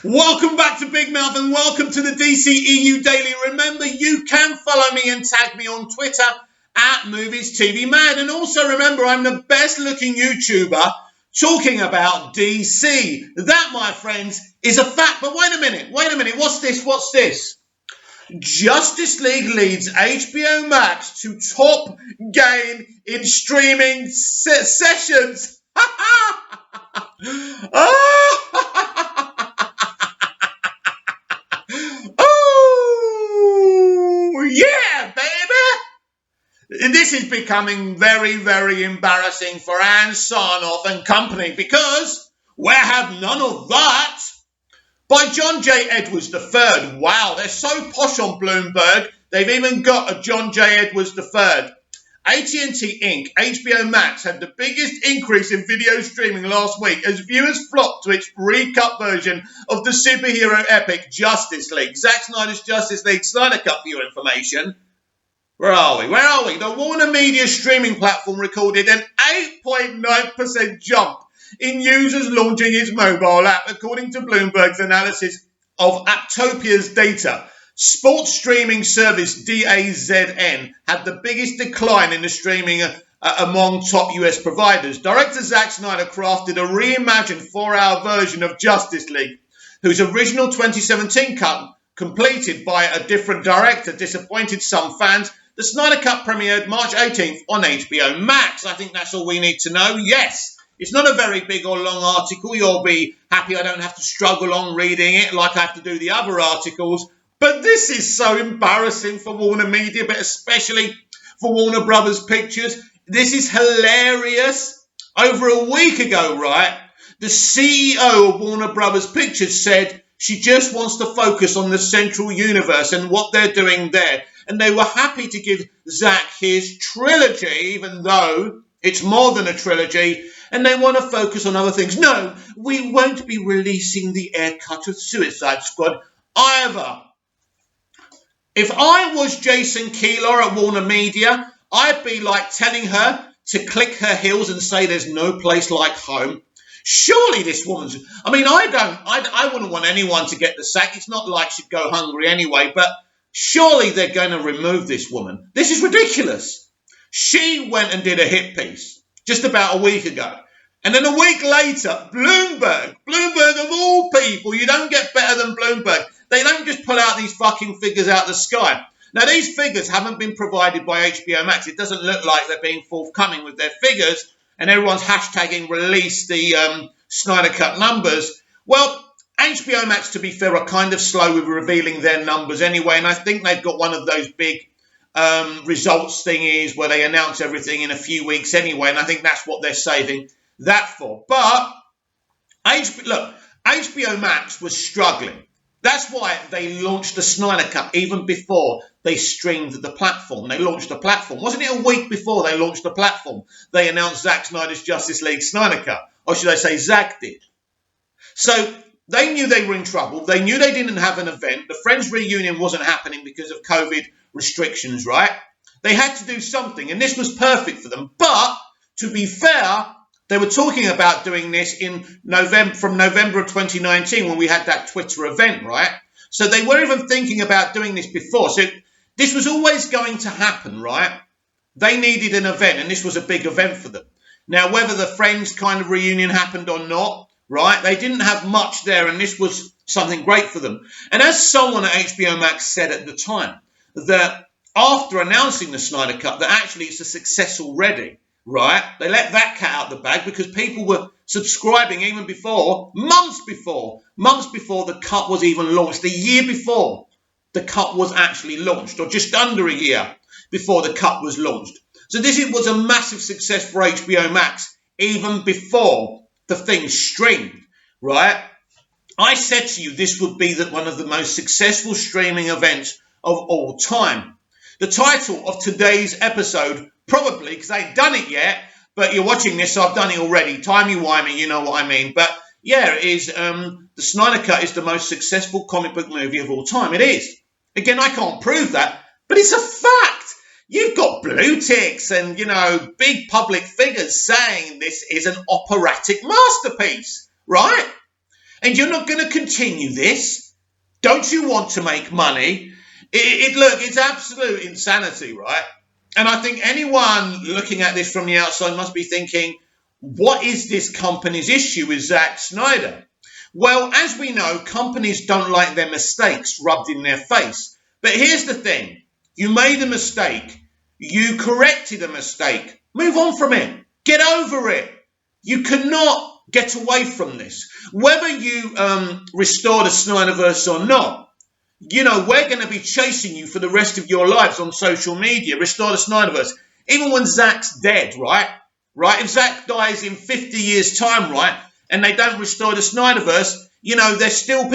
Welcome back to Big Mouth and welcome to the DCEU Daily. Remember, you can follow me and tag me on Twitter at Movies TV Mad. And also remember, I'm the best looking YouTuber talking about DC. That, my friends, is a fact. But wait a minute. What's this? Justice League leads HBO Max to top gain in streaming sessions. Oh, yeah, baby. This is becoming very, very embarrassing for Ann Sarnoff and company because we have none of that. By John J. Edwards III. Wow, they're so posh on Bloomberg. They've even got a John J. Edwards III. AT&T Inc., HBO Max, had the biggest increase in video streaming last week as viewers flocked to its recut version of the superhero epic Justice League. Zack Snyder's Justice League Snyder Cut, for your information. Where are we? The Warner Media streaming platform recorded an 8.9% jump in users launching its mobile app, according to Bloomberg's analysis of Apptopia's data. Sports streaming service DAZN had the biggest decline in the streaming among top US providers. Director Zack Snyder crafted a reimagined 4-hour version of Justice League, whose original 2017 cut, completed by a different director, disappointed some fans. The Snyder Cut premiered March 18th on HBO Max. I think that's all we need to know. Yes, it's not a very big or long article. You'll be happy I don't have to struggle on reading it like I have to do the other articles. But this is so embarrassing for Warner Media, but especially for Warner Brothers Pictures. This is hilarious. Over a week ago, right, the CEO of Warner Brothers Pictures said she just wants to focus on the central universe and what they're doing there. And they were happy to give Zack his trilogy, even though it's more than a trilogy, and they want to focus on other things. No, we won't be releasing the air cut of Suicide Squad either. If I was Jason Keeler at Warner Media, I'd be like telling her to click her heels and say there's no place like home. Surely this woman's... I wouldn't want anyone to get the sack. It's not like she'd go hungry anyway, but surely they're going to remove this woman. This is ridiculous. She went and did a hit piece just about a week ago. And then a week later, Bloomberg of all people, you don't get better than Bloomberg. They don't just pull out these fucking figures out of the sky. Now, these figures haven't been provided by HBO Max. It doesn't look like they're being forthcoming with their figures, and everyone's hashtagging release the Snyder Cut numbers. Well, HBO Max, to be fair, are kind of slow with revealing their numbers anyway, and I think they've got one of those big results thingies where they announce everything in a few weeks anyway, and I think that's what they're saving that for. But, HBO Max was struggling. That's why they launched the Snyder Cut even before they streamed the platform. They launched the platform. Wasn't it a week before they launched the platform? They announced Zack Snyder's Justice League Snyder Cut. Or should I say Zack did. So they knew they were in trouble. They knew they didn't have an event. The Friends reunion wasn't happening because of COVID restrictions, right? They had to do something, and this was perfect for them. But, to be fair, they were talking about doing this from November of 2019 when we had that Twitter event, right? So they were even thinking about doing this before. So this was always going to happen, right? They needed an event, and this was a big event for them. Now, whether the Friends kind of reunion happened or not, right? They didn't have much there, and this was something great for them. And as someone at HBO Max said at the time, that after announcing the Snyder Cut, that actually it's a success already. Right? They let that cat out the bag because people were subscribing even before, months before the cut was even launched. The year before the cut was actually launched, or just under a year before the cut was launched. So this was a massive success for HBO Max even before the thing streamed, right? I said to you this would be one of the most successful streaming events of all time. The title of today's episode, probably, because I ain't done it yet, but you're watching this, so I've done it already. Timey-wimey, you know what I mean. But, yeah, it is, the Snyder Cut is the most successful comic book movie of all time. It is. Again, I can't prove that, but it's a fact. You've got blue ticks and, big public figures saying this is an operatic masterpiece, right? And you're not going to continue this? Don't you want to make money? Look, it's absolute insanity, right? And I think anyone looking at this from the outside must be thinking, what is this company's issue with Zack Snyder? Well, as we know, companies don't like their mistakes rubbed in their face. But here's the thing. You made a mistake. You corrected a mistake. Move on from it. Get over it. You cannot get away from this. Whether you restore the Snyderverse or not, we're going to be chasing you for the rest of your lives on social media. Restore the Snyderverse. Even when Zack's dead, right? If Zack dies in 50 years' time, right, and they don't restore the Snyderverse, there's still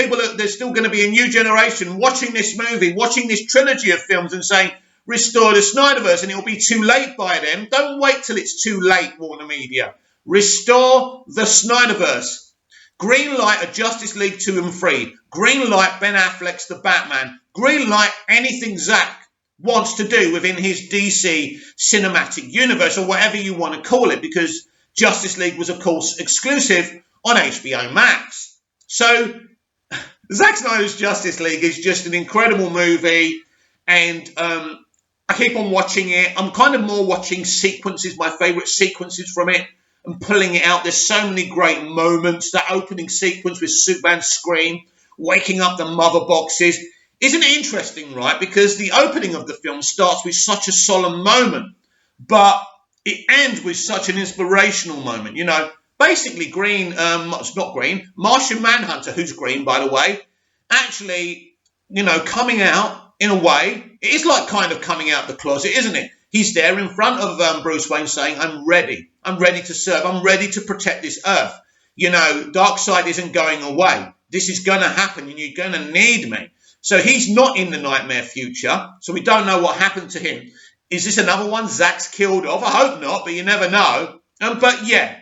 going to be a new generation watching this movie, watching this trilogy of films and saying, restore the Snyderverse, and it'll be too late by then. Don't wait till it's too late, Warner Media. Restore the Snyderverse. Green light a Justice League 2 and 3. Green light Ben Affleck's The Batman. Green light anything Zack wants to do within his DC cinematic universe, or whatever you want to call it, because Justice League was, of course, exclusive on HBO Max. So Zack Snyder's Justice League is just an incredible movie, and I keep on watching it. I'm kind of more watching sequences, my favourite sequences from it, and pulling it out. There's so many great moments. That opening sequence with Superman's scream, waking up the mother boxes. Isn't it interesting, right? Because the opening of the film starts with such a solemn moment, but it ends with such an inspirational moment. Basically Martian Manhunter, who's green, by the way, actually, coming out in a way, it is like kind of coming out the closet, isn't it? He's there in front of Bruce Wayne saying, I'm ready to serve. I'm ready to protect this earth. Darkseid isn't going away. This is going to happen and you're going to need me. So he's not in the nightmare future. So we don't know what happened to him. Is this another one Zack's killed off? I hope not, but you never know. But yeah.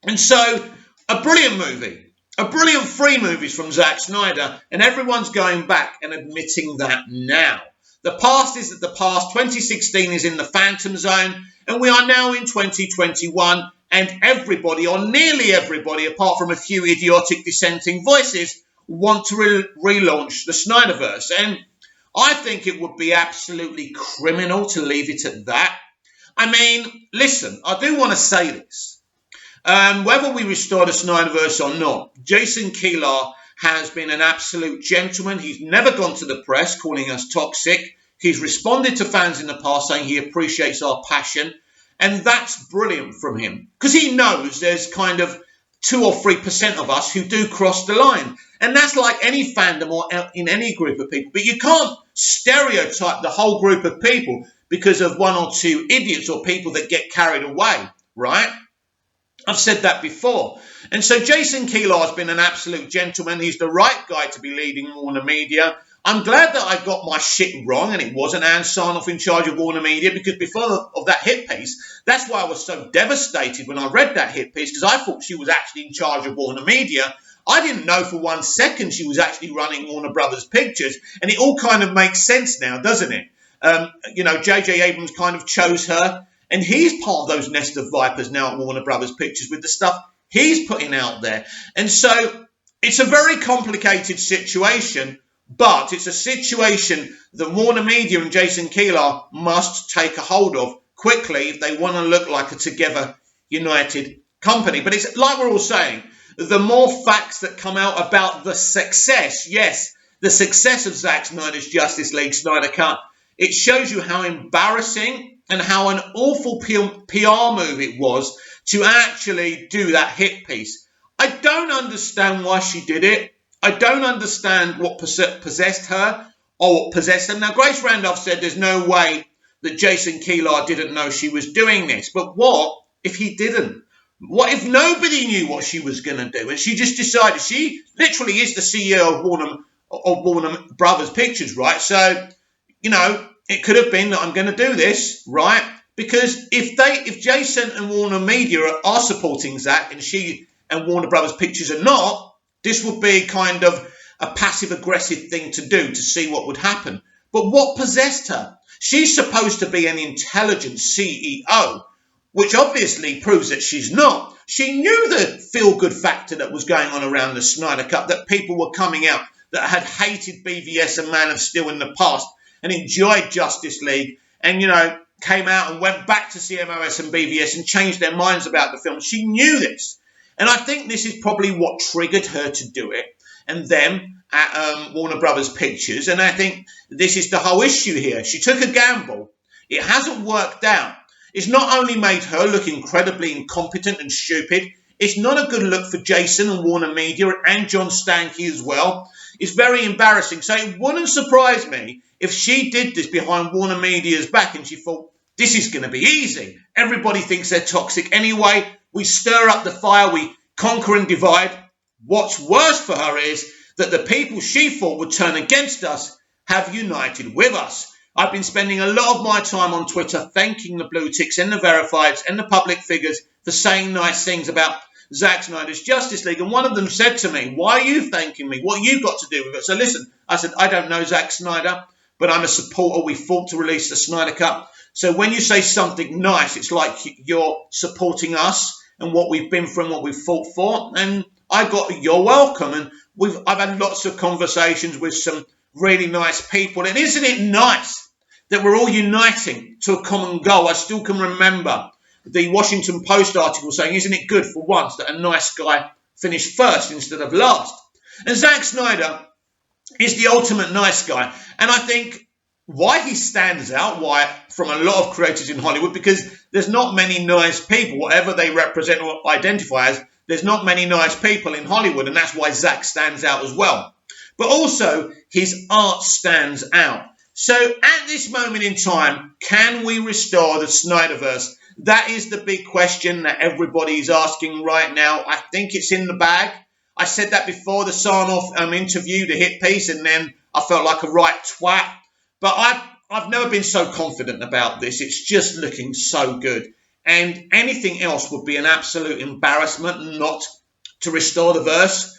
And so a brilliant movie. A brilliant 3 movies from Zack Snyder. And everyone's going back and admitting that now. The past is the past. 2016 is in the Phantom Zone. And we are now in 2021. And everybody, or nearly everybody, apart from a few idiotic dissenting voices, want to relaunch the Snyderverse. And I think it would be absolutely criminal to leave it at that. I mean, listen, I do want to say this. Whether we restore the Snyderverse or not, Jason Kilar has been an absolute gentleman. He's never gone to the press calling us toxic. He's responded to fans in the past saying he appreciates our passion. And that's brilliant from him, because he knows there's kind of 2 or 3% of us who do cross the line. And that's like any fandom or in any group of people. But you can't stereotype the whole group of people because of 1 or 2 idiots or people that get carried away, right? I've said that before. And so Jason Kilar has been an absolute gentleman. He's the right guy to be leading Warner Media. I'm glad that I got my shit wrong and it wasn't Ann Sarnoff in charge of Warner Media, because before of that hit piece, that's why I was so devastated when I read that hit piece, because I thought she was actually in charge of Warner Media. I didn't know for 1 second she was actually running Warner Brothers Pictures, and it all kind of makes sense now, doesn't it? J.J. Abrams kind of chose her, and he's part of those nest of vipers now at Warner Brothers Pictures with the stuff he's putting out there. And so it's a very complicated situation, but it's a situation that Warner Media and Jason Kilar must take a hold of quickly if they want to look like a together, united company. But it's like we're all saying, the more facts that come out about the success, yes, the success of Zack Snyder's Justice League Snyder Cut, it shows you how embarrassing and how an awful PR move it was to actually do that hit piece. I don't understand why she did it. I don't understand what possessed her or what possessed him. Now, Grace Randolph said there's no way that Jason Kilar didn't know she was doing this. But what if he didn't? What if nobody knew what she was going to do? And she just decided, she literally is the CEO of Warner Brothers Pictures, right? So, it could have been that I'm going to do this, right? Because if Jason and Warner Media are supporting Zack and she and Warner Brothers Pictures are not, this would be kind of a passive-aggressive thing to do to see what would happen. But what possessed her? She's supposed to be an intelligent CEO which obviously proves that she's not. She knew the feel-good factor that was going on around the Snyder Cut, that people were coming out that had hated BVS and Man of Steel in the past and enjoyed Justice League and, came out and went back to CMOS and BVS and changed their minds about the film. She knew this. And I think this is probably what triggered her to do it, and them at Warner Brothers Pictures. And I think this is the whole issue here. She took a gamble. It hasn't worked out. It's not only made her look incredibly incompetent and stupid, it's not a good look for Jason and Warner Media and John Stankey as well. It's very embarrassing. So it wouldn't surprise me if she did this behind Warner Media's back and she thought, this is going to be easy. Everybody thinks they're toxic anyway. We stir up the fire. We conquer and divide. What's worse for her is that the people she thought would turn against us have united with us. I've been spending a lot of my time on Twitter thanking the blue ticks and the verifieds and the public figures for saying nice things about Zack Snyder's Justice League. And one of them said to me, why are you thanking me? What you got to do with it? So listen, I said, I don't know Zack Snyder, but I'm a supporter. We fought to release the Snyder Cut. So when you say something nice, it's like you're supporting us and what we've been through and what we've fought for. And I got, you're welcome. And I've had lots of conversations with some really nice people. And isn't it nice that we're all uniting to a common goal? I still can remember the Washington Post article saying, isn't it good for once that a nice guy finished first instead of last? And Zack Snyder is the ultimate nice guy. And I think why he stands out, from a lot of creators in Hollywood, because there's not many nice people, whatever they represent or identify as, there's not many nice people in Hollywood, and that's why Zack stands out as well. But also, his art stands out. So at this moment in time, can we restore the Snyderverse? That is the big question that everybody's asking right now. I think it's in the bag. I said that before the Sarnoff interview, the hit piece, and then I felt like a right twat. But I've never been so confident about this. It's just looking so good. And anything else would be an absolute embarrassment not to restore the verse.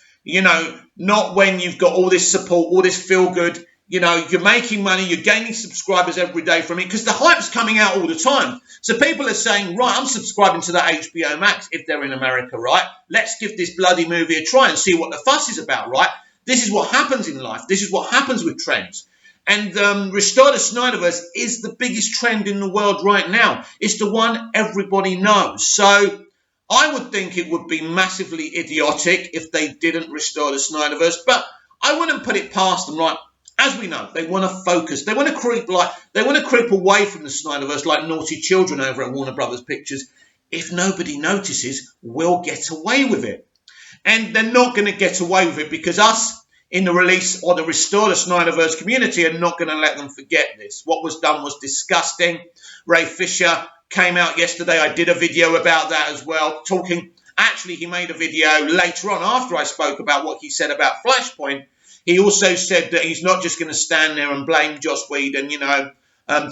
Not when you've got all this support, all this feel-good. You're making money, you're gaining subscribers every day from it because the hype's coming out all the time. So people are saying, right, I'm subscribing to that HBO Max if they're in America, right? Let's give this bloody movie a try and see what the fuss is about, right? This is what happens in life. This is what happens with trends. And Restore the Snyderverse is the biggest trend in the world right now. It's the one everybody knows. So I would think it would be massively idiotic if they didn't restore the Snyderverse, but I wouldn't put it past them. Right? As we know, they want to focus. They want to creep away from the Snyderverse like naughty children over at Warner Brothers Pictures. If nobody notices, we'll get away with it. And they're not going to get away with it because us in the release or the Restore the Snyderverse community are not going to let them forget this. What was done was disgusting. Ray Fisher came out yesterday. I did a video about that as well, actually he made a video later on after I spoke about what he said about Flashpoint. He also said that he's not just going to stand there and blame Joss Whedon.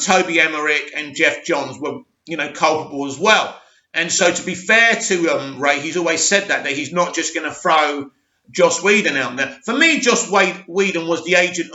Toby Emmerich and Jeff Johns were, culpable as well. And so to be fair to Ray, he's always said that he's not just going to throw Joss Whedon out there. For me, Joss Whedon was the agent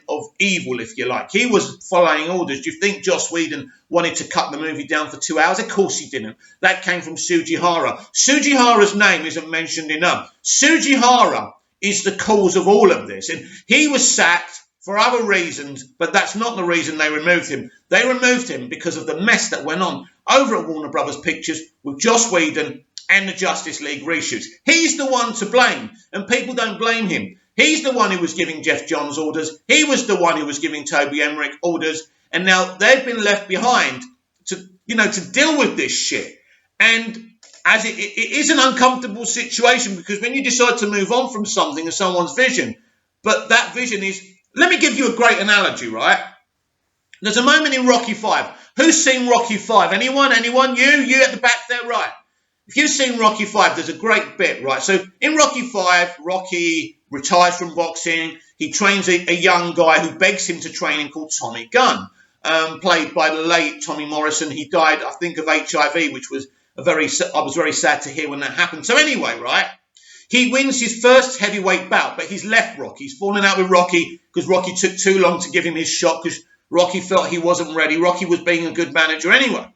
of evil, if you like. He was following orders. Do you think Joss Whedon wanted to cut the movie down for 2 hours? Of course he didn't. That came from Sujihara. Sujihara's name isn't mentioned enough. Sujihara is the cause of all of this. And he was sacked for other reasons, but that's not the reason they removed him. They removed him because of the mess that went on over at Warner Brothers Pictures with Joss Whedon and the Justice League reshoots. He's the one to blame, and people don't blame him. He's the one who was giving Jeff Johns orders. He was the one who was giving Toby Emmerich orders, and now they've been left behind to deal with this shit. And as it is an uncomfortable situation because when you decide to move on from something and someone's vision, but that vision is, let me give you a great analogy, right? There's a moment in Rocky V. Who's seen Rocky V? Anyone? You at the back there, right? If you've seen Rocky V, there's a great bit, right? So in Rocky V, Rocky retires from boxing. He trains a young guy who begs him to train him called Tommy Gunn, played by the late Tommy Morrison. He died, I think, of HIV, which was I was very sad to hear when that happened. So anyway, right? He wins his first heavyweight bout, but he's left Rocky. He's fallen out with Rocky because Rocky took too long to give him his shot because Rocky felt he wasn't ready. Rocky was being a good manager anyway.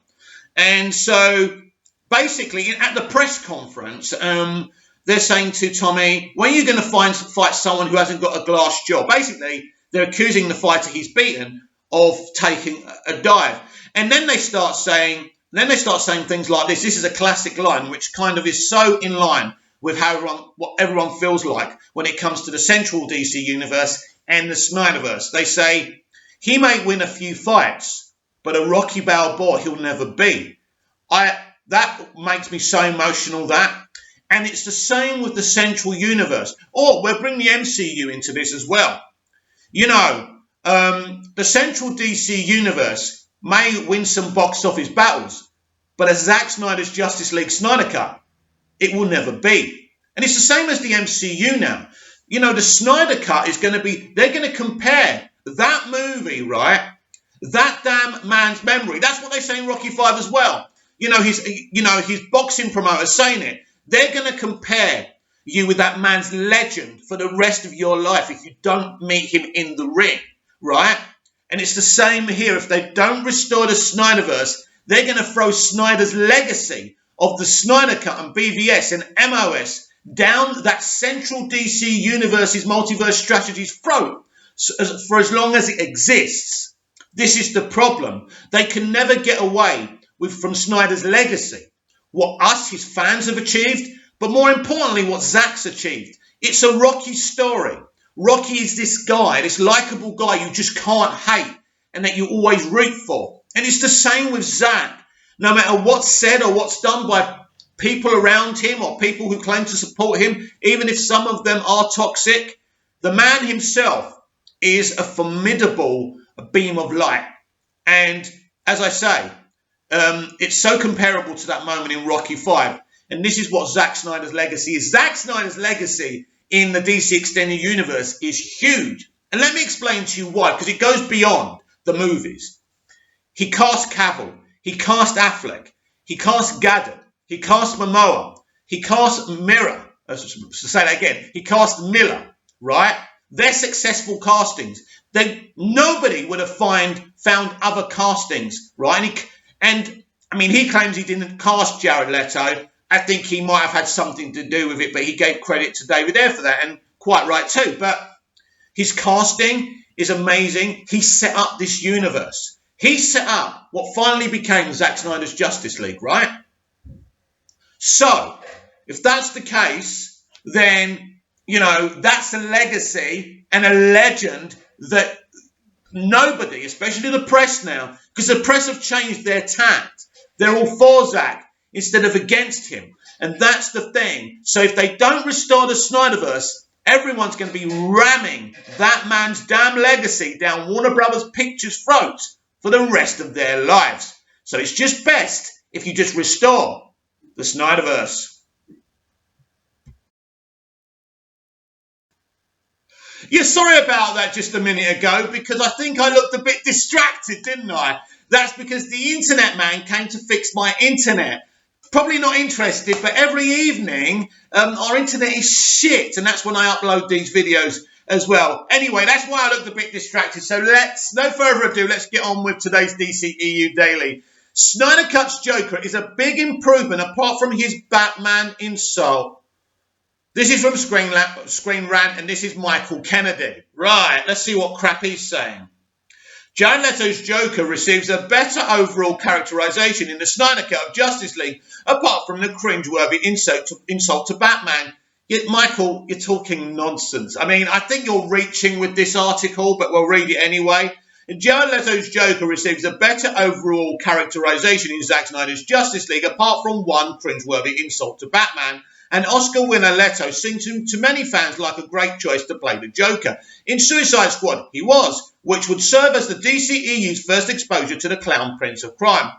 And so basically at the press conference, they're saying to Tommy, when are you going to fight someone who hasn't got a glass jaw? Basically, they're accusing the fighter he's beaten of taking a dive. And then they start saying things like this. This is a classic line, which kind of is so in line with what everyone feels like when it comes to the central DC universe and the Snyderverse. They say, he may win a few fights, but a Rocky Balboa he'll never be. That makes me so emotional, that. And it's the same with the central universe. Or we'll bring the MCU into this as well. You know, the central DC universe may win some box office battles, but as Zack Snyder's Justice League Snyder Cut, it will never be. And it's the same as the MCU now. You know, the Snyder Cut is going to be, they're going to compare that movie, right? That damn man's memory. That's what they say in Rocky V as well. You know, his boxing promoter saying it. They're going to compare you with that man's legend for the rest of your life if you don't meet him in the ring, right? And it's the same here. If they don't restore the Snyderverse, they're going to throw Snyder's legacy of the Snyder Cut and BVS and MOS down that central DC universe's multiverse strategy's throat for as long as it exists. This is the problem. They can never get away from Snyder's legacy. What us, his fans, have achieved, but more importantly, what Zack's achieved. It's a Rocky story. Rocky is this guy, this likable guy you just can't hate and that you always root for. And it's the same with Zack. No matter what's said or what's done by people around him or people who claim to support him, even if some of them are toxic, the man himself is a formidable beam of light. And as I say, it's so comparable to that moment in Rocky V. And this is what Zack Snyder's legacy is. Zack Snyder's legacy in the DC Extended Universe is huge. And let me explain to you why, because it goes beyond the movies. He cast Cavill. He cast Affleck. He cast Gadot. He cast Momoa. He cast Miller. He cast Miller, right? They're successful castings. Nobody would have found other castings, right? And I mean, he claims he didn't cast Jared Leto. I think he might have had something to do with it, but he gave credit to David Ayer for that, and quite right too. But his casting is amazing. He set up this universe. He set up what finally became Zack Snyder's Justice League, right? So, if that's the case, then, you know, that's a legacy and a legend that nobody, especially the press now, because the press have changed their tact. They're all for Zack instead of against him. And that's the thing. So if they don't restore the Snyderverse, everyone's going to be ramming that man's damn legacy down Warner Brothers Pictures' throats for the rest of their lives. So it's just best if you just restore the Snyderverse. Yeah, sorry about that just a minute ago, because I think I looked a bit distracted, didn't I? That's because the internet man came to fix my internet. Probably not interested, but every evening our internet is shit, and that's when I upload these videos as well. Anyway, that's why I looked a bit distracted. So no further ado, let's get on with today's DCEU Daily. Snyder Cut's Joker is a big improvement apart from his Batman insult. This is from Screen Rant, and this is Michael Kennedy. Right, let's see what crap he's saying. Jared Leto's Joker receives a better overall characterization in the Snyder Cut of Justice League, apart from the cringeworthy insult to Batman. Yet, Michael, you're talking nonsense. I mean, I think you're reaching with this article, but we'll read it anyway. Jared Leto's Joker receives a better overall characterization in Zack Snyder's Justice League, apart from one cringeworthy insult to Batman. And Oscar winner Leto seemed to many fans like a great choice to play the Joker. In Suicide Squad, he was, which would serve as the DCEU's first exposure to the clown prince of crime.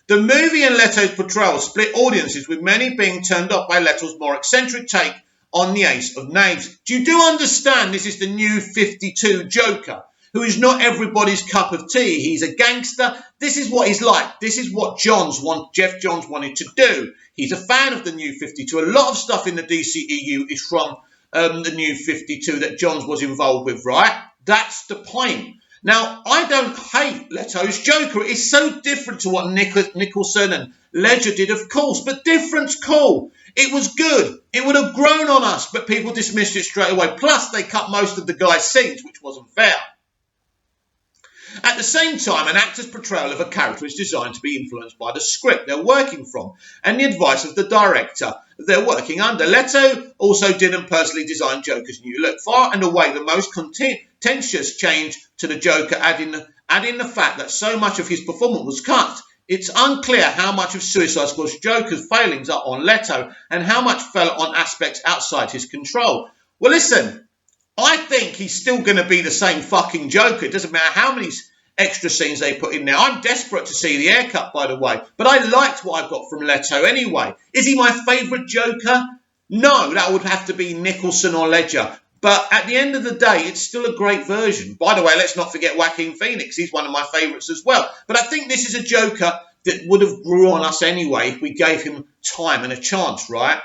The movie and Leto's portrayal split audiences, with many being turned off by Leto's more eccentric take on the Ace of Knaves. Do understand this is the new 52 Joker, who is not everybody's cup of tea. He's a gangster. This is what he's like. This is what Jeff Johns wanted to do. He's a fan of the New 52. A lot of stuff in the DCEU is from the New 52 that Johns was involved with, right? That's the point. Now, I don't hate Leto's Joker. It's so different to what Nicholson and Ledger did, of course, but different's cool. It was good. It would have grown on us, but people dismissed it straight away. Plus, they cut most of the guy's scenes, which wasn't fair. At the same time, an actor's portrayal of a character is designed to be influenced by the script they're working from and the advice of the director they're working under. Leto also didn't personally design Joker's new look. Far and away the most contentious change to the Joker, adding the fact that so much of his performance was cut. It's unclear how much of Suicide Squad's Joker's failings are on Leto and how much fell on aspects outside his control. Well, listen, I think he's still going to be the same fucking Joker. It doesn't matter how many extra scenes they put in there. I'm desperate to see the haircut, by the way. But I liked what I got from Leto anyway. Is he my favourite Joker? No, that would have to be Nicholson or Ledger. But at the end of the day, it's still a great version. By the way, let's not forget Joaquin Phoenix. He's one of my favourites as well. But I think this is a Joker that would have grew on us anyway if we gave him time and a chance, right?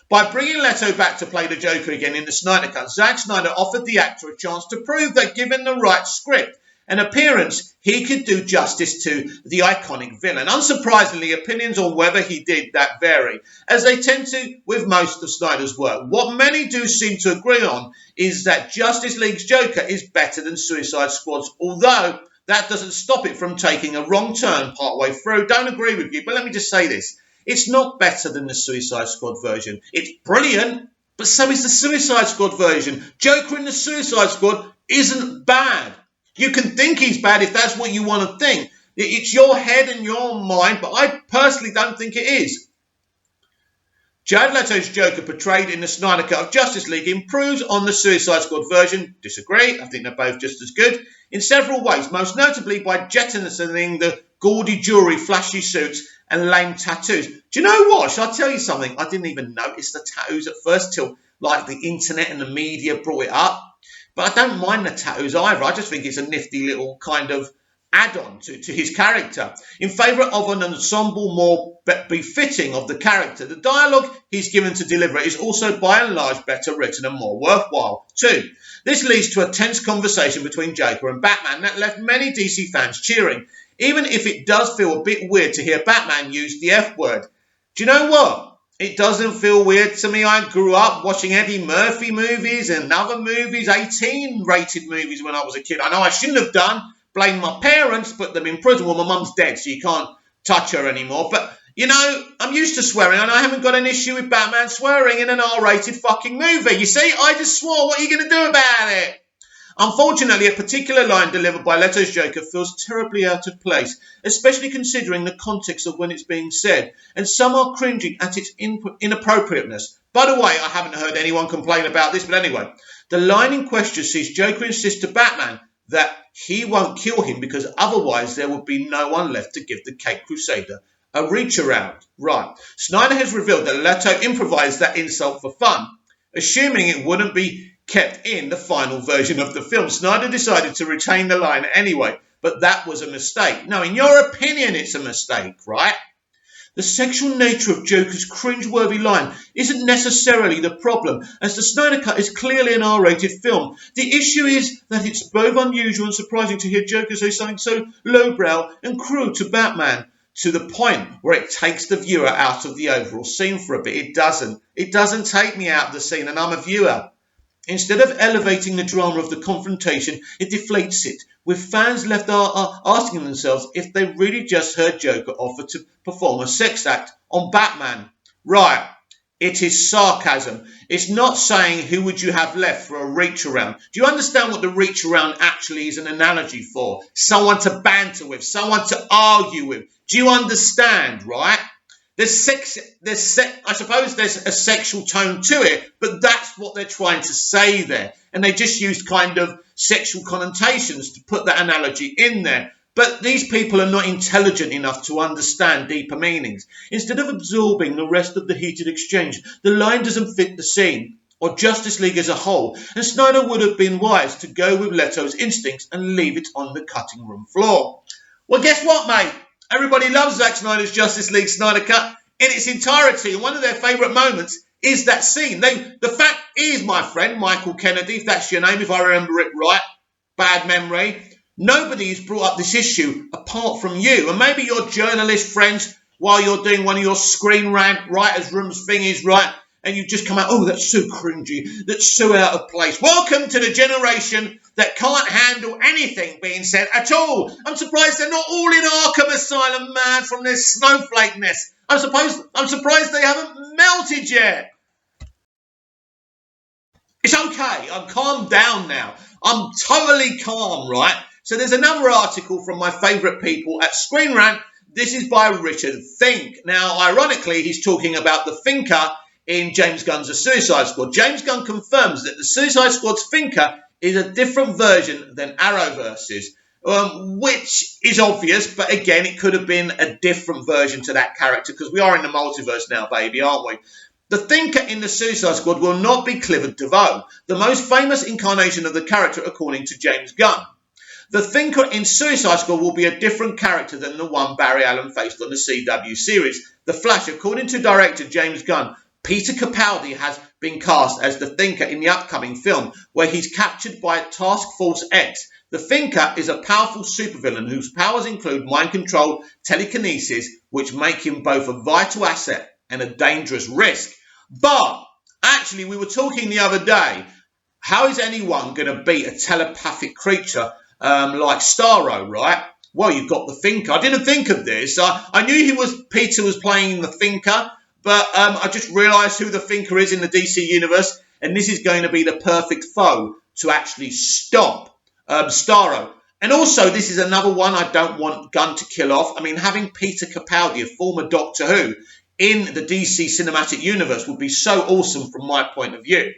By bringing Leto back to play the Joker again in the Snyder Cut, Zack Snyder offered the actor a chance to prove that given the right script and appearance, he could do justice to the iconic villain. Unsurprisingly, opinions on whether he did that vary, as they tend to with most of Snyder's work. What many do seem to agree on is that Justice League's Joker is better than Suicide Squad's, although that doesn't stop it from taking a wrong turn partway through. Don't agree with you, but let me just say this. It's not better than the Suicide Squad version. It's brilliant, but so is the Suicide Squad version. Joker in the Suicide Squad isn't bad. You can think he's bad if that's what you want to think. It's your head and your mind, but I personally don't think it is. Jared Leto's Joker portrayed in the Snyder Cut of Justice League improves on the Suicide Squad version. Disagree. I think they're both just as good in several ways, most notably by jettisoning the gaudy jewellery, flashy suits and lame tattoos. Do you know what? Shall I tell you something? I didn't even notice the tattoos at first till like the internet and the media brought it up. But I don't mind the tattoos either. I just think it's a nifty little kind of add-on to his character. In favour of an ensemble more befitting of the character, the dialogue he's given to deliver is also by and large better written and more worthwhile too. This leads to a tense conversation between Joker and Batman that left many DC fans cheering, even if it does feel a bit weird to hear Batman use the F word. Do you know what? It doesn't feel weird to me. I grew up watching Eddie Murphy movies and other movies, 18-rated movies when I was a kid. I know I shouldn't have done. Blame my parents, put them in prison. Well, my mum's dead, so you can't touch her anymore. But, you know, I'm used to swearing, and I haven't got an issue with Batman swearing in an R-rated fucking movie. You see, I just swore. What are you going to do about it? Unfortunately, a particular line delivered by Leto's Joker feels terribly out of place, especially considering the context of when it's being said, and some are cringing at its inappropriateness. By the way, I haven't heard anyone complain about this, but anyway, the line in question sees Joker insist to Batman that he won't kill him because otherwise there would be no one left to give the Caped Crusader a reach around. Right. Snyder has revealed that Leto improvised that insult for fun, assuming it wouldn't be kept in the final version of the film. Snyder decided to retain the line anyway, but that was a mistake. Now, in your opinion, it's a mistake, right? The sexual nature of Joker's cringeworthy line isn't necessarily the problem, as the Snyder Cut is clearly an R-rated film. The issue is that it's both unusual and surprising to hear Joker say something so lowbrow and cruel to Batman, to the point where it takes the viewer out of the overall scene for a bit. It doesn't take me out of the scene, and I'm a viewer. Instead of elevating the drama of the confrontation, it deflates it, with fans left asking themselves if they really just heard Joker offer to perform a sex act on Batman. Right, it is sarcasm. It's not saying who would you have left for a reach around. Do you understand what the reach around actually is an analogy for? Someone to banter with, someone to argue with. Do you understand, right? I suppose there's a sexual tone to it, but that's what they're trying to say there. And they just used kind of sexual connotations to put that analogy in there. But these people are not intelligent enough to understand deeper meanings. Instead of absorbing the rest of the heated exchange, the line doesn't fit the scene or Justice League as a whole, and Snyder would have been wise to go with Leto's instincts and leave it on the cutting room floor. Well, guess what, mate? Everybody loves Zack Snyder's Justice League Snyder Cut in its entirety, and one of their favourite moments is that scene. The fact is, my friend, Michael Kennedy, if that's your name, if I remember it right, bad memory, Nobody's brought up this issue apart from you. And maybe your journalist friends, while you're doing one of your screen rant writers' rooms thingies, right? And you just come out, oh, that's so cringy. That's so out of place. Welcome to the generation that can't handle anything being said at all. I'm surprised they're not all in Arkham Asylum mad from their snowflakeness. I'm surprised they haven't melted yet. It's okay. I'm calmed down now. I'm totally calm, right? So there's another article from my favourite people at Screen Rant. This is by Richard Fink. Now, ironically, he's talking about the Thinker in James Gunn's The Suicide Squad. James Gunn confirms that the Suicide Squad's Thinker is a different version than Arrowverse's, which is obvious, but again, it could have been a different version to that character, because we are in the multiverse now, baby, aren't we? The Thinker in the Suicide Squad will not be Clifford Devoe, the most famous incarnation of the character according to James Gunn. The Thinker in Suicide Squad will be a different character than the one Barry Allen faced on the CW series, The Flash. According to director James Gunn, Peter Capaldi has been cast as the Thinker in the upcoming film, where he's captured by Task Force X. The Thinker is a powerful supervillain whose powers include mind control, telekinesis, which make him both a vital asset and a dangerous risk. But actually, we were talking the other day, how is anyone going to beat a telepathic creature like Starro, right? Well, you've got the Thinker. I didn't think of this. I knew Peter was playing the Thinker, but I just realised who the Thinker is in the DC universe, and this is going to be the perfect foe to actually stop Starro. And also, this is another one I don't want Gunn to kill off. I mean, having Peter Capaldi, a former Doctor Who, in the DC cinematic universe would be so awesome from my point of view.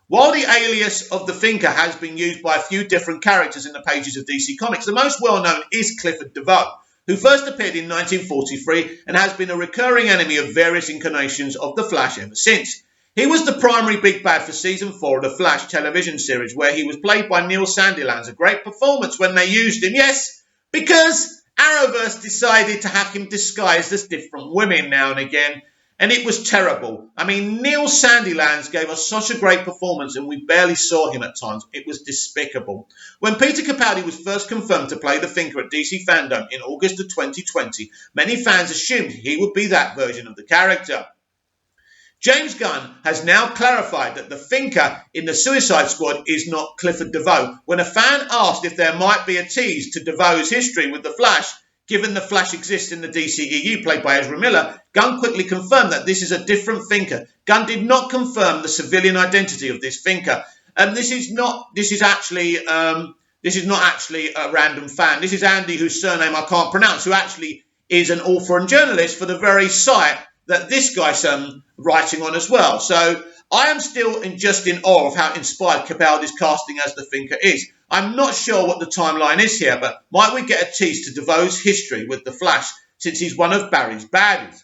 While the alias of the Thinker has been used by a few different characters in the pages of DC Comics, the most well-known is Clifford Devoe, who first appeared in 1943 and has been a recurring enemy of various incarnations of The Flash ever since. He was the primary big bad for Season 4 of The Flash television series, where he was played by Neil Sandilands. A great performance when they used him, yes, because Arrowverse decided to have him disguised as different women now and again, and it was terrible. I mean, Neil Sandilands gave us such a great performance, and we barely saw him at times. It was despicable. When Peter Capaldi was first confirmed to play the Thinker at DC Fandom in August of 2020, many fans assumed he would be that version of the character. James Gunn has now clarified that the Thinker in the Suicide Squad is not Clifford Devoe. When a fan asked if there might be a tease to Devoe's history with the Flash, given the Flash exists in the DCEU played by Ezra Miller, Gunn quickly confirmed that this is a different Thinker. Gunn did not confirm the civilian identity of this Thinker. And this is not actually a random fan. This is Andy, whose surname I can't pronounce, who actually is an author and journalist for the very site that this guy's writing on as well. So I am still just in awe of how inspired Capaldi's casting as the Thinker is. I'm not sure what the timeline is here, but might we get a tease to Devoe's history with the Flash, since he's one of Barry's baddies?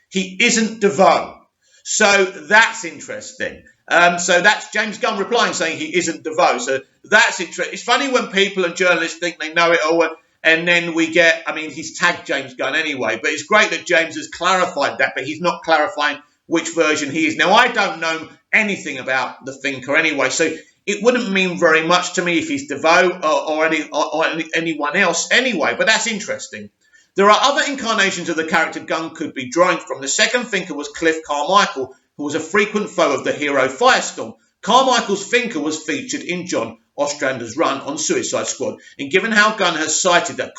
He isn't Devoe. So that's interesting. So that's James Gunn replying, saying he isn't Devoe. So that's interesting. It's funny when people and journalists think they know it all, and then we get, I mean, he's tagged James Gunn anyway, but it's great that James has clarified that, but he's not clarifying which version he is. Now, I don't know anything about the Thinker anyway, so it wouldn't mean very much to me if he's Devoe or anyone else anyway, but that's interesting. There are other incarnations of the character Gunn could be drawing from. The second Thinker was Cliff Carmichael, who was a frequent foe of the hero Firestorm. Carmichael's Thinker was featured in John Ostrander's run on Suicide Squad, and given how Gunn has cited that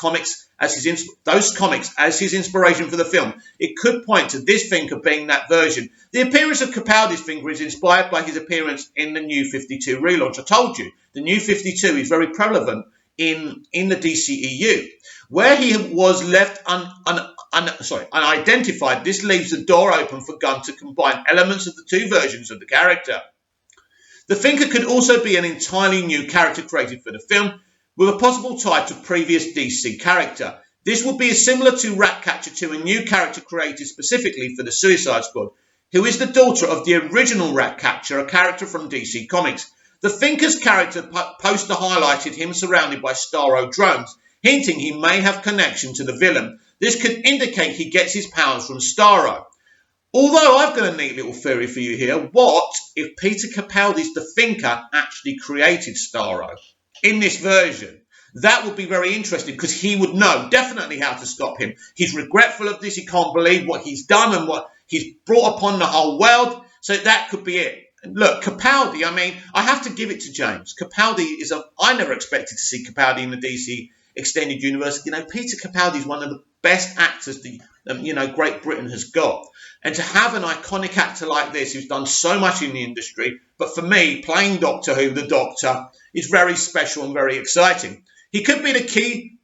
those comics as his inspiration for the film, it could point to this Thinker being that version. The appearance of Capaldi's Thinker is inspired by his appearance in the New 52 relaunch. I told you, the New 52 is very prevalent in the DCEU. Where he was left unidentified, this leaves the door open for Gunn to combine elements of the two versions of the character. The Thinker could also be an entirely new character created for the film, with a possible tie to previous DC character. This would be similar to Ratcatcher to a new character created specifically for the Suicide Squad, who is the daughter of the original Ratcatcher, a character from DC Comics. The Thinker's character poster highlighted him surrounded by Starro drones, hinting he may have connection to the villain. This could indicate he gets his powers from Starro. Although I've got a neat little theory for you here. What if Peter Capaldi's The Thinker actually created Starro in this version? That would be very interesting because he would know definitely how to stop him. He's regretful of this. He can't believe what he's done and what he's brought upon the whole world. So that could be it. Look, Capaldi, I mean, I have to give it to James. Capaldi I never expected to see Capaldi in the DC Extended Universe. Peter Capaldi is one of the best actors Great Britain has got. And to have an iconic actor like this who's done so much in the industry, but for me, playing Doctor Who, the Doctor, is very special and very exciting. He could be the key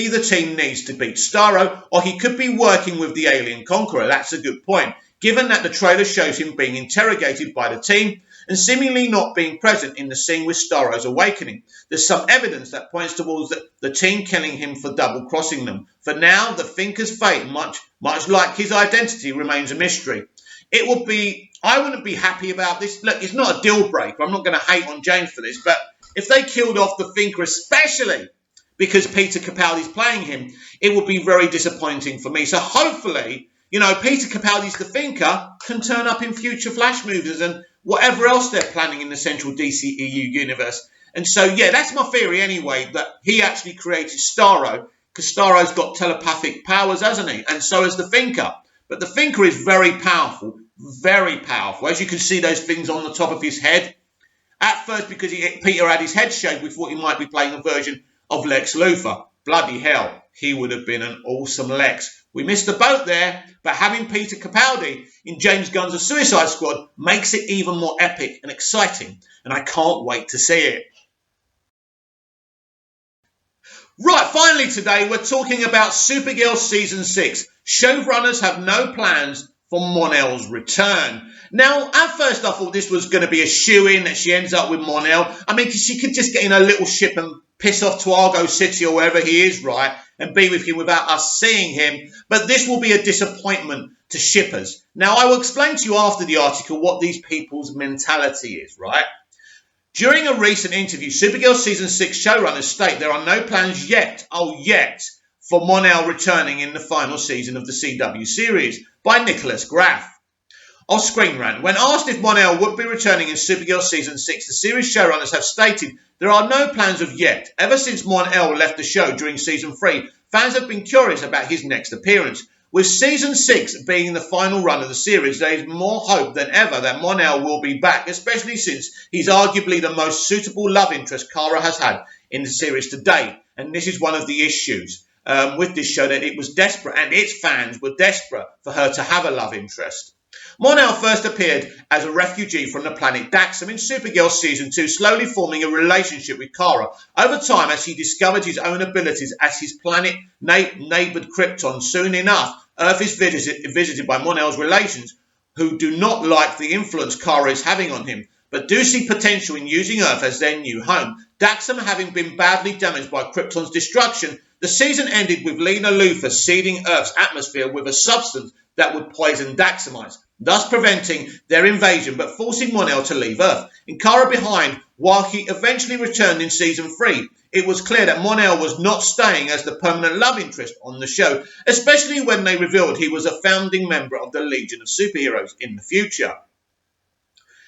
the team needs to beat Starro, or he could be working with the Alien Conqueror. That's a good point, given that the trailer shows him being interrogated by the team and seemingly not being present in the scene with Starro's awakening. There's some evidence that points towards the team killing him for double-crossing them. For now, the Thinker's fate, much like his identity, remains a mystery. I wouldn't be happy about this. Look, it's not a deal breaker. I'm not going to hate on James for this, but if they killed off the Thinker, especially because Peter Capaldi's playing him, it would be very disappointing for me. So hopefully, Peter Capaldi's the Thinker can turn up in future Flash movies and whatever else they're planning in the central DCEU universe. And so, yeah, that's my theory anyway, that he actually created Starro, because Starro's got telepathic powers, hasn't he? And so has the Thinker. But the Thinker is very powerful, very powerful. As you can see those things on the top of his head. At first, because Peter had his head shaved, we thought he might be playing a version of Lex Luthor. Bloody hell, he would have been an awesome Lex. We missed the boat there, but having Peter Capaldi in James Gunn's Suicide Squad makes it even more epic and exciting, and I can't wait to see it. Right, finally today, we're talking about Supergirl Season 6. Showrunners have no plans for Monel's return. Now, at first I thought this was going to be a shoo-in, that she ends up with Monel. I mean, because she could just get in her little ship and piss off to Argo City or wherever he is, right, and be with him without us seeing him. But this will be a disappointment to shippers. Now, I will explain to you after the article what these people's mentality is, right? During a recent interview, Supergirl Season 6 showrunners state there are no plans yet, for Monel returning in the final season of the CW series by Nicholas Graff. Off Screen Rant. When asked if Monel would be returning in Supergirl Season 6, the series showrunners have stated there are no plans of yet. Ever since Monel left the show during Season 3, fans have been curious about his next appearance. With Season 6 being the final run of the series, there is more hope than ever that Monel will be back, especially since he's arguably the most suitable love interest Kara has had in the series to date. And this is one of the issues with this show, that it was desperate, and its fans were desperate for her to have a love interest. Monel first appeared as a refugee from the planet Daxam in Supergirl Season 2, slowly forming a relationship with Kara. Over time, as he discovered his own abilities as his planet neighboured Krypton, soon enough, Earth is visited by Monel's relations, who do not like the influence Kara is having on him, but do see potential in using Earth as their new home. Daxam having been badly damaged by Krypton's destruction, the season ended with Lena Luthor seeding Earth's atmosphere with a substance that would poison Daxamites, thus preventing their invasion but forcing Monel to leave Earth and Kara behind while he eventually returned in Season 3. It was clear that Monel was not staying as the permanent love interest on the show, especially when they revealed he was a founding member of the Legion of Superheroes in the future.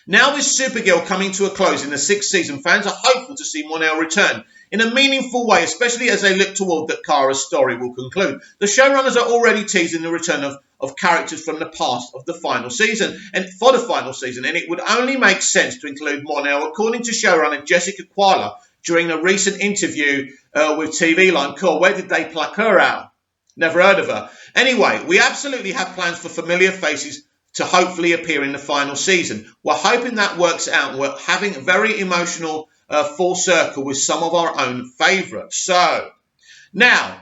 Now with Supergirl coming to a close in the 6th season, fans are hopeful to see Monel return in a meaningful way, especially as they look toward that Kara's story will conclude. The showrunners are already teasing the return of characters from the past of the final season, and it would only make sense to include Monel, according to showrunner Jessica Quala during a recent interview with TV Line. Cool, where did they pluck her out? Never heard of her. Anyway, we absolutely have plans for familiar faces to hopefully appear in the final season. We're hoping that works out. We're having a very emotional full circle with some of our own favourites. So, now,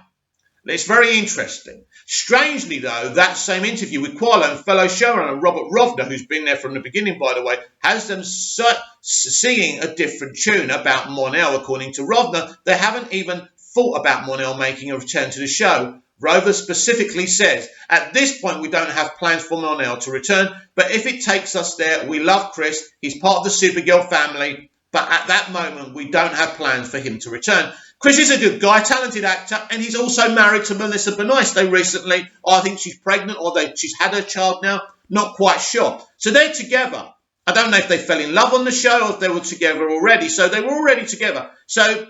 it's very interesting. Strangely, though, that same interview with Quala and fellow showrunner Robert Rovner, who's been there from the beginning, by the way, has them singing a different tune about Monel. According to Rovner, they haven't even thought about Monel making a return to the show. Rover specifically says, at this point we don't have plans for Monel to return, but if it takes us there, we love Chris, he's part of the Supergirl family, but at that moment we don't have plans for him to return. Chris is a good guy, talented actor, and he's also married to Melissa Benoist. They recently, I think she's pregnant or she's had her child now, not quite sure. So they're together. I don't know if they fell in love on the show or if they were together already. So they were already together. So,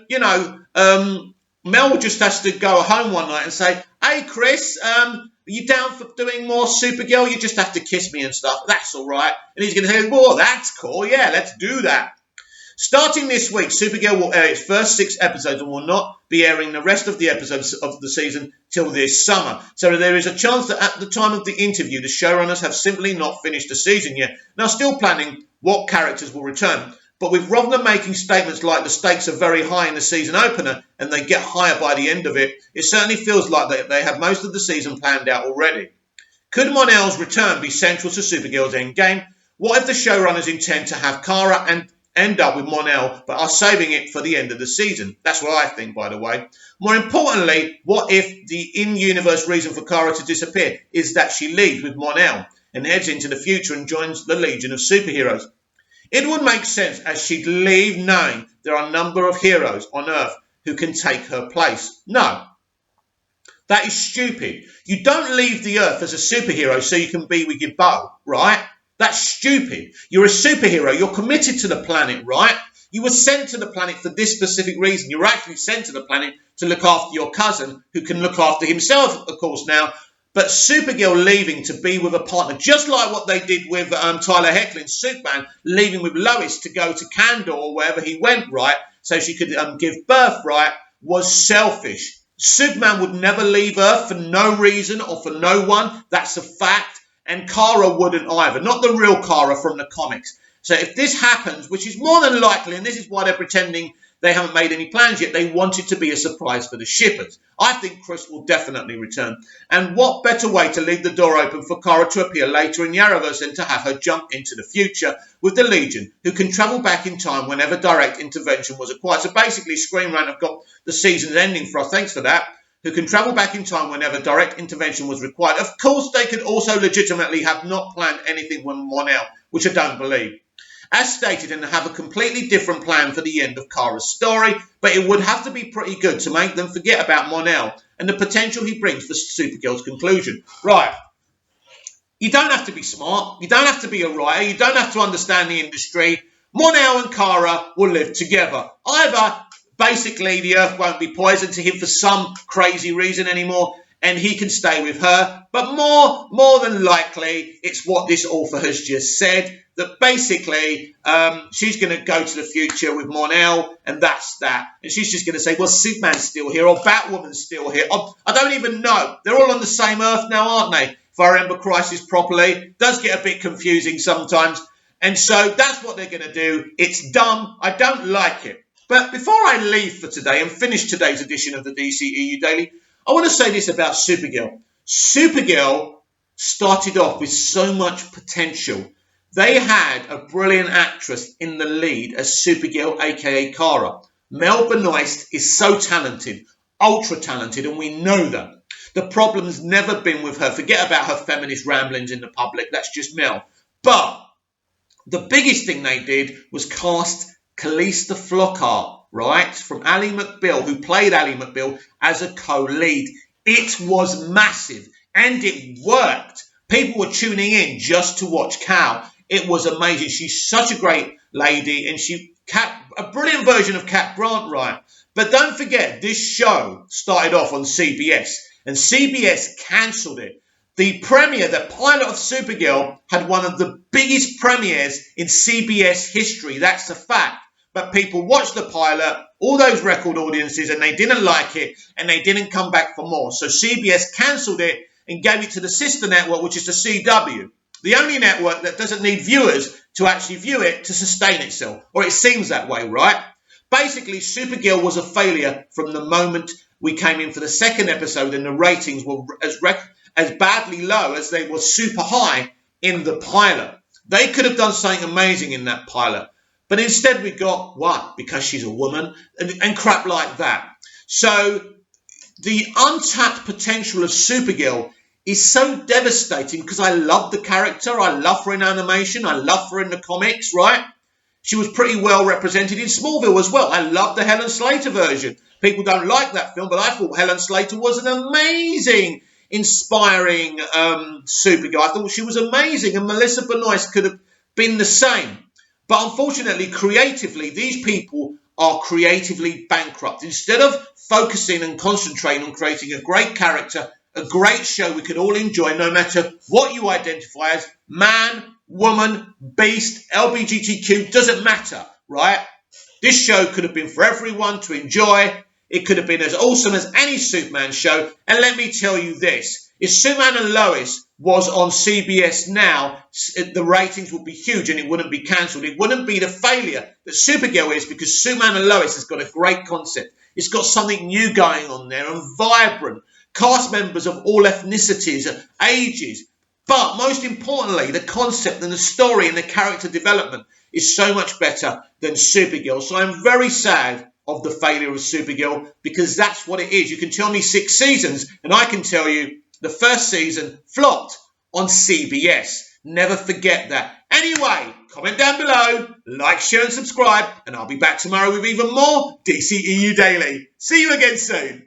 Mel just has to go home one night and say, "Hey, Chris, are you down for doing more Supergirl? You just have to kiss me and stuff. That's all right." And he's going to say, "Whoa, that's cool. Yeah, let's do that." Starting this week, Supergirl will air its first 6 episodes and will not be airing the rest of the episodes of the season till this summer. So there is a chance that at the time of the interview, the showrunners have simply not finished the season yet. Now, still planning what characters will return. But with Rovner making statements like the stakes are very high in the season opener and they get higher by the end of it, it certainly feels like they have most of the season planned out already. Could Monel's return be central to Supergirl's endgame? What if the showrunners intend to have Kara and end up with Monel, but are saving it for the end of the season? That's what I think, by the way. More importantly, what if the in-universe reason for Kara to disappear is that she leaves with Monel and heads into the future and joins the Legion of Superheroes? It would make sense, as she'd leave knowing there are a number of heroes on Earth who can take her place. No, that is stupid. You don't leave the Earth as a superhero so you can be with your beau, right? That's stupid. You're a superhero. You're committed to the planet, right? You were sent to the planet for this specific reason. You were actually sent to the planet to look after your cousin, who can look after himself, of course, now. But Supergirl leaving to be with a partner, just like what they did with Tyler Hoechlin's Superman, leaving with Lois to go to Kandor or wherever he went, right, so she could give birth, right, was selfish. Superman would never leave Earth for no reason or for no one. That's a fact. And Kara wouldn't either. Not the real Kara from the comics. So if this happens, which is more than likely, and this is why they're pretending they haven't made any plans yet, they want it to be a surprise for the shippers. I think Chris will definitely return. And what better way to leave the door open for Kara to appear later in the Arrowverse than to have her jump into the future with the Legion, who can travel back in time whenever direct intervention was acquired. So basically, Screen Rant have got the season's ending for us. Thanks for that. Who can travel back in time whenever direct intervention was required. Of course, they could also legitimately have not planned anything with Monel, which I don't believe. As stated, and have a completely different plan for the end of Kara's story, but it would have to be pretty good to make them forget about Monel and the potential he brings for Supergirl's conclusion. Right. You don't have to be smart. You don't have to be a writer. You don't have to understand the industry. Monel and Kara will live together. Either, basically, the Earth won't be poisoned to him for some crazy reason anymore, and he can stay with her. But more than likely, it's what this author has just said, that basically she's going to go to the future with Monel, and that's that. And she's just going to say, well, Superman's still here, or Batwoman's still here. I don't even know. They're all on the same Earth now, aren't they? If I remember Crisis properly. It does get a bit confusing sometimes. And so that's what they're going to do. It's dumb. I don't like it. But before I leave for today and finish today's edition of the DCEU Daily, I want to say this about Supergirl. Supergirl started off with so much potential. They had a brilliant actress in the lead as Supergirl, a.k.a. Kara. Mel Benoist is so talented, ultra talented, and we know that. The problem's never been with her. Forget about her feminist ramblings in the public. That's just Mel. But the biggest thing they did was cast Calista Flockhart, right, from Ally McBeal, who played Ally McBeal, as a co-lead. It was massive, and it worked. People were tuning in just to watch Cal. It was amazing. She's such a great lady, and a brilliant version of Cat Grant, right? But don't forget, this show started off on CBS, and CBS cancelled it. The premiere, the pilot of Supergirl, had one of the biggest premieres in CBS history. That's a fact. But people watched the pilot, all those record audiences, and they didn't like it, and they didn't come back for more. So CBS cancelled it and gave it to the sister network, which is the CW. The only network that doesn't need viewers to actually view it to sustain itself. Or it seems that way, right? Basically, Supergirl was a failure from the moment we came in for the second episode, and the ratings were as badly low as they were super high in the pilot. They could have done something amazing in that pilot. But instead we got, what? Because she's a woman, and crap like that. So the untapped potential of Supergirl is so devastating because I love the character. I love her in animation. I love her in the comics, right? She was pretty well represented in Smallville as well. I love the Helen Slater version. People don't like that film, but I thought Helen Slater was an amazing, inspiring Supergirl. I thought she was amazing, and Melissa Benoist could have been the same. But unfortunately, creatively, these people are creatively bankrupt. Instead of focusing and concentrating on creating a great character, a great show we could all enjoy, no matter what you identify as, man, woman, beast, LGBTQ, doesn't matter, right? This show could have been for everyone to enjoy. It could have been as awesome as any Superman show. And let me tell you this, if Superman and Lois was on CBS now, the ratings would be huge and it wouldn't be cancelled. It wouldn't be the failure that Supergirl is, because Superman and Lois has got a great concept. It's got something new going on there and vibrant. Cast members of all ethnicities and ages. But most importantly, the concept and the story and the character development is so much better than Supergirl. So I'm very sad of the failure of Supergirl, because that's what it is. You can tell me 6 seasons and I can tell you the first season flopped on CBS. Never forget that. Anyway, comment down below, like, share and subscribe, and I'll be back tomorrow with even more DCEU Daily. See you again soon.